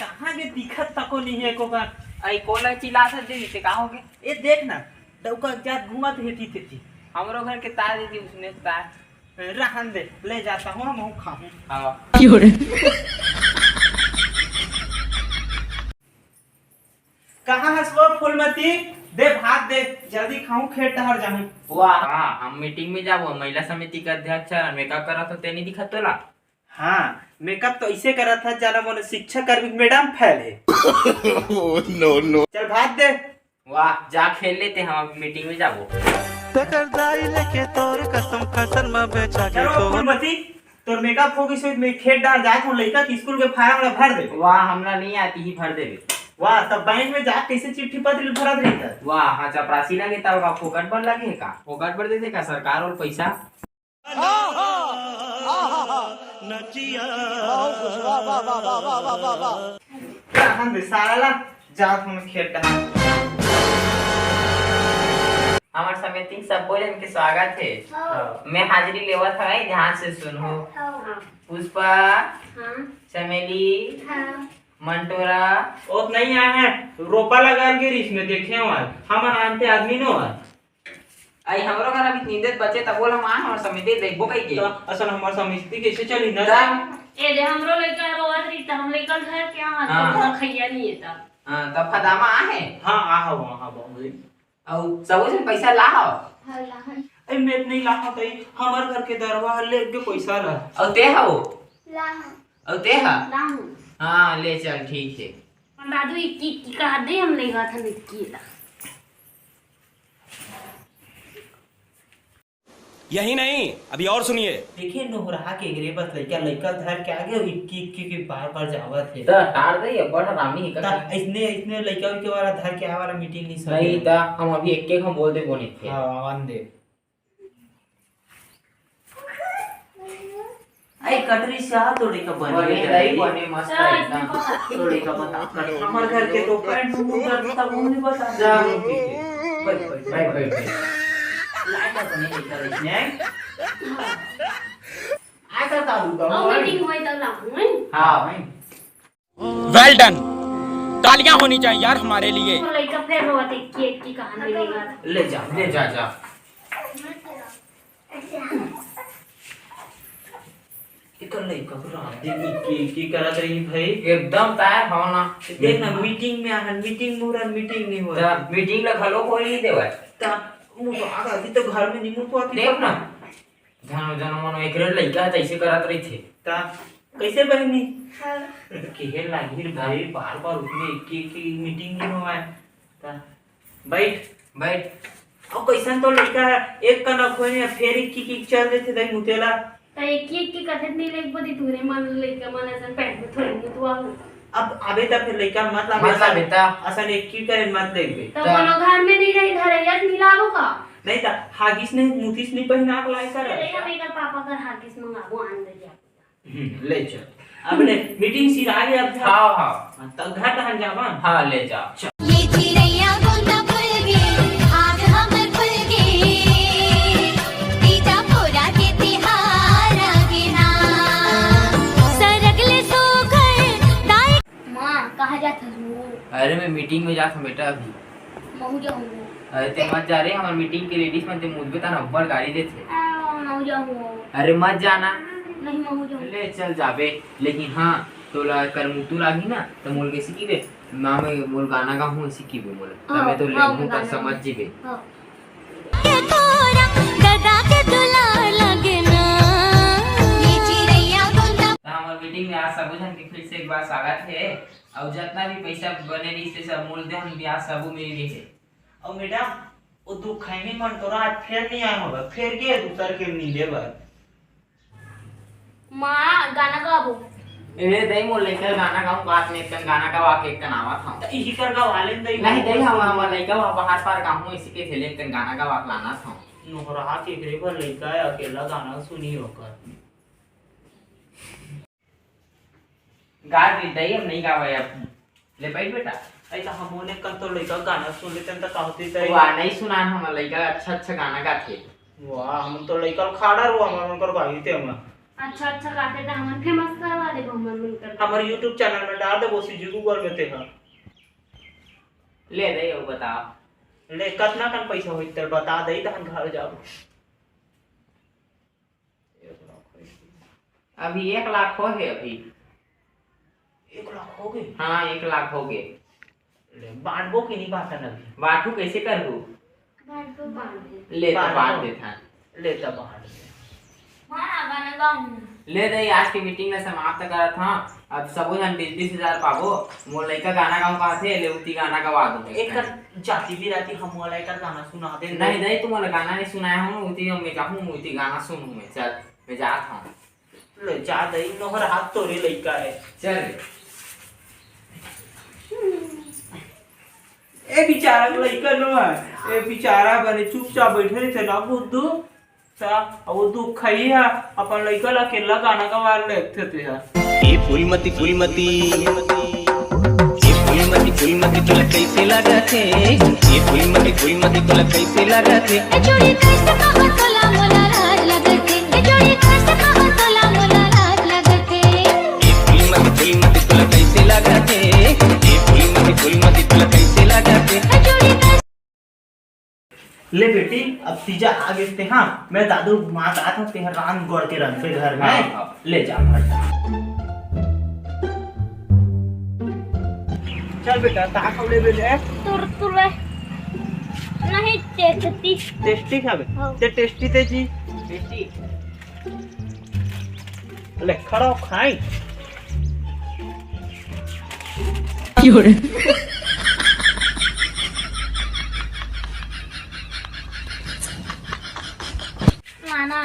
कहाँ के दिखत तको नहीं है को का। आई कोला चिल्ला से दे दीते का होगे। ए देख ना डौका जात घुमत हेती तेती। हमरो घर के तार दीदी उसने तार रहन दे ले जाता हूँ हम खाऊं। हां कहाँ हंसबो फूलमती दे भात दे जल्दी खाऊं खेत टहर जाऊं। वाह हम मीटिंग में जाबो महिला समिति का अध्यक्ष मेकअप करा तो तेनी दिखत तोला। हाँ मेकअप तो ऐसे करा था जाना मोने शिक्षा कर्मी मैडम फैल है। नो नो चल भात दे। वाह जा खेल लेते हम अभी मीटिंग में जाबो। तकर दाई लेके तोर कसम फसल में बेचा के चलो तो फूलमती तोर मेकअप हो गई मैं खेत डाल जात हूं लइका के स्कूल के फार्म ला भर दे। वाह हमरा नहीं आती ही भर देबे। वाह तब बैंक में जा कैसे चिट्ठी पत्र भरत रही था। वाह हाँ चपरासी लगे तब का फोकट पर लगे का फोकट पर देते का सरकार और पैसा। हम दे सारा ला जात हूं खेत डाल। हमार समिति सब बोले इनके स्वागत है। मैं हाजिरी लेवत है ध्यान से सुनो। पुष्पा चमेली मंटोरा ओत नहीं आए हैं रोपा लगा के रिस में देखे हो हम आनते आदमी नो है। आई हमरो घर अभी नींदत बचे तब बोल हम आ हमार समिति देखबो कई के तो असल हमार समिति कैसे चली ना ए दे हमरो लइका रोवत रही त हम लइका घर के आ तो खैया नहीं था। हां तब फदामा आ है। हां आ हो वहां बहुत औ सब से पैसा ला हो। हां लाहन ए मैं नहीं लाहा तई हमार घर के दरवा ले के पैसा ला औ ते हो लाहन औ ते हा लाहन हां ले चल ठीक है। दादू इक्की का दे हम लेगा था निक्की ला। यही नहीं अभी और सुनिए। देखिए नोहरा के गरीबत लइका लइका धर के आगे इक्की के बार जावत है। त टार दे बड़ रामी ही ता कर इसने लइका के वाला धर के आवाला मीटिंग नहीं सब नहीं त हम अभी एक एक हम बोल दे बोनी थे। हां आवन दे। आई कटरी से आ तोड़ी का बने दही बने मस्त एकदम तोड़ी का बता हमार घर के तो पैंट उधर तब नहीं बता जा भाई लाटा तो नहीं कर रही है आ करता हूं तो और मीटिंग होई त लाहन हां भाई वेल डन तालियां होनी चाहिए यार हमारे लिए। तो लइका फिर रोवत इक्की कहानी लेगा। ले जा इकर लइका को रात दिन की करत रही भाई एकदम तैयार हो ना। देख ना मीटिंग में आहन मीटिंग मोरा मीटिंग नहीं हो त मीटिंग ला खलो कोई नहीं देवा ता मु तो आगा दी तो घर में निमु को देख ना ध्यान जन मन एकरे लइका तैसे करत रही थे ता कैसे बनी के लागी भाई बार उसमें की मीटिंग नहीं हुआ है ता बैठ और कैसन तो लड़का है एक का ना खोने फिर की चल देते दई मुतेला त इक्की कथत नहीं लेक बदी तूने मन लइका मन ऐसा पैंट में थोड़ी नहीं तू आ अब आबे ता फिर लड़का मतलब बेटा असन एक की करे मत देख बे तो कोनो घर में नहीं रही धरैया मिलाबो का नहीं ता हागिस नहीं मुतिस नहीं पहना के लाई कर अरे मेरा पापा का हाकिस मंगाबो आन दे जा। ले चल अब ले मीटिंग सिर आ गया अब हां हां तब घर तहन जावन हां ले जाओ। ये चिड़ैया गोंदा फूल गे आज हमर फूल गे तीजा पोरा के तिहार आगे ना सरगले सो घर दाई मां कहां जात हूं। अरे मैं मीटिंग में जात हूं बेटा अभी। महू जाऊं अरे ते मत जा रे हमार मीटिंग के लेडीज मन ते मुझे ता नंबर गाड़ी देथे। महू जाऊं अरे मत जाना नहीं महू जाऊं ले चल जाबे लेकिन हां तोला कर मुतु लागी ना तो मोल के सीखीबे ना मैं मोल गाना गा हूं सीखीबे मोल तबे तो ले मुंह कर समझ जीबे। हां के तोरा गदा के दुलार लगे ना ये चिड़ैया गोंदा। हमार मीटिंग में आज सब जन के फिर से एक बार स्वागत है और जितना भी पैसा बने रही से सब मूल दे हम ब्याज सब मेरी रही है। और मैडम वो दुखैनी मन तोरा आज फिर नहीं आया होगा फिर के दूसर के नहीं देबा मां गाना गाबो ए दई मोल लेकर गाना गाऊं बात में एक गाना का वाके एक नावा था त इही कर का वाले दई नहीं दई हम लइका बाहर पार गाऊं इसी के खेले एक गाना का वाक लाना था नोहरा के एकरे पर लइका है अकेला गाना सुनी होकर गा दी दई हम नहीं गावे अब ले बैठ बेटा। ऐसा हमोने कल तो लइका गाना सुन लेते त कहती तई वाह नहीं सुना हम लइका अच्छा अच्छा गाना गाथे। वाह हम तो लइका खाड़ा रो हम कर गाई थे हम अच्छा अच्छा काटे थे हमन फेमस करवा दे हमन मिलकर हमारे यूट्यूब चैनल में डाल दे वो सी गूगल में ते हां ले दे यो बताओ ले कितना कन पैसा होई त बता दे त हम घर जाओ। अभी 1 लाख हो गए अभी 1 लाख हो गए। हाँ 1 लाख हो गए। ले बांटबो कि नहीं बांटन अभी बांटू कैसे करबू ले तो बांट दे था ले त बांट दे ले दे आज की मीटिंग में समाप्त करत हां। अब सबो जन 20,000 पाबो मोर लइका गाना गाऊं का थे ले उती गाना गवा दूं एक जाति भी रहती हम वाला एक गाना सुना दे। नहीं नहीं तुम वाला गाना नहीं सुनाया हूं उती मैं कहूं उती गाना सुनूं मैं चल मैं जात हूं ले जा दे नोहर हाथ तोरे लइका है चल ए बेचारा लइका नो है ए बेचारा बने चुपचाप बैठे थे ना बुद्धू सा वो दुख खई है अपन लइका ला केला गाना गवा लेते थे यार। ये फूलमती फूलमती तुला कैसे लगा थे ये फूलमती तुला कैसे लगा थे जोड़ी कैसे कहो तोला मोला राज लगते जोड़ी कैसे कहो तोला मोला राज लगते ये फूलमती तुला कैसे लगा थे ये फूलमती तुला कैसे लगा थे जोड़ी ले बेटी अब तीजा आ गए थे हाँ मैं दादू माँ का था तेहर राम गौर के रंग पे घर में ले जा घर जा। चल बेटा ताकव ले बेटे तुरतुरे नहीं टेस्टी टेस्टी खाबे ते टेस्टी ते जी बेटी ले खड़ा हो खाई नाना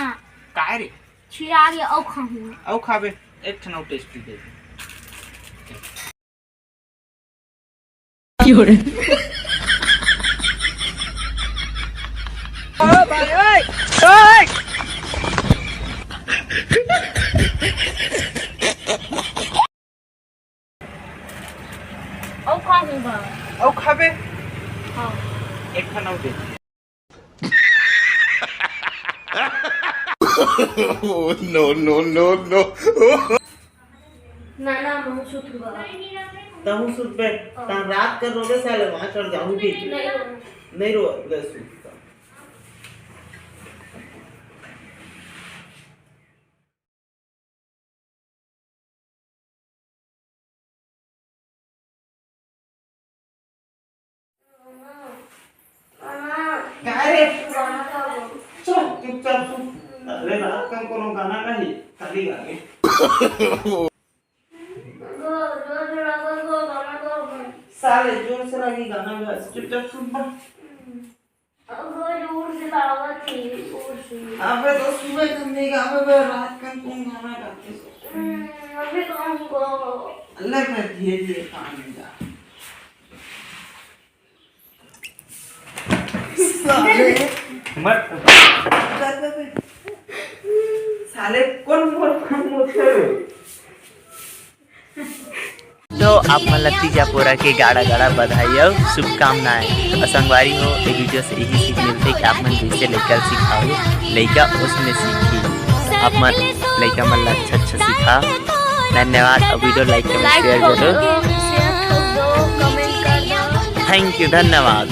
काय रे छिरा गया औ खाऊं औ खाबे एक ठना टेस्टी दे औ खाऊं बा औ खाबे हां एक ठना दे no. नाना मुंह सुत बा तहु सुबे ता रात कर रोबे साले वहां चढ़ जाऊं भी नहीं रो ले सुत काय रे चल चुपचाप सुत ले रात का कोनो गाना नहीं खाली गाने साले जोर से लगी गाना गा चुपचाप सुन बा अबे तो सुबह करने का अबे रात का कौन गाना गाते अल्लाह का धीरे धीरे काम जा साले मत साले कौन मोर मोथे तो आप मन तीजा पोरा के गाड़ा गाड़ा बधाई और शुभकामनाएं। तो संगवारी हो ये वीडियो से यही सीख मिलते कि आप मन जैसे लेकर सिखाओ लड़का उसमें सीखी आप मन लड़का मन अच्छा सिखा। धन्यवाद और वीडियो लाइक कमेंट शेयर करो। थैंक यू धन्यवाद।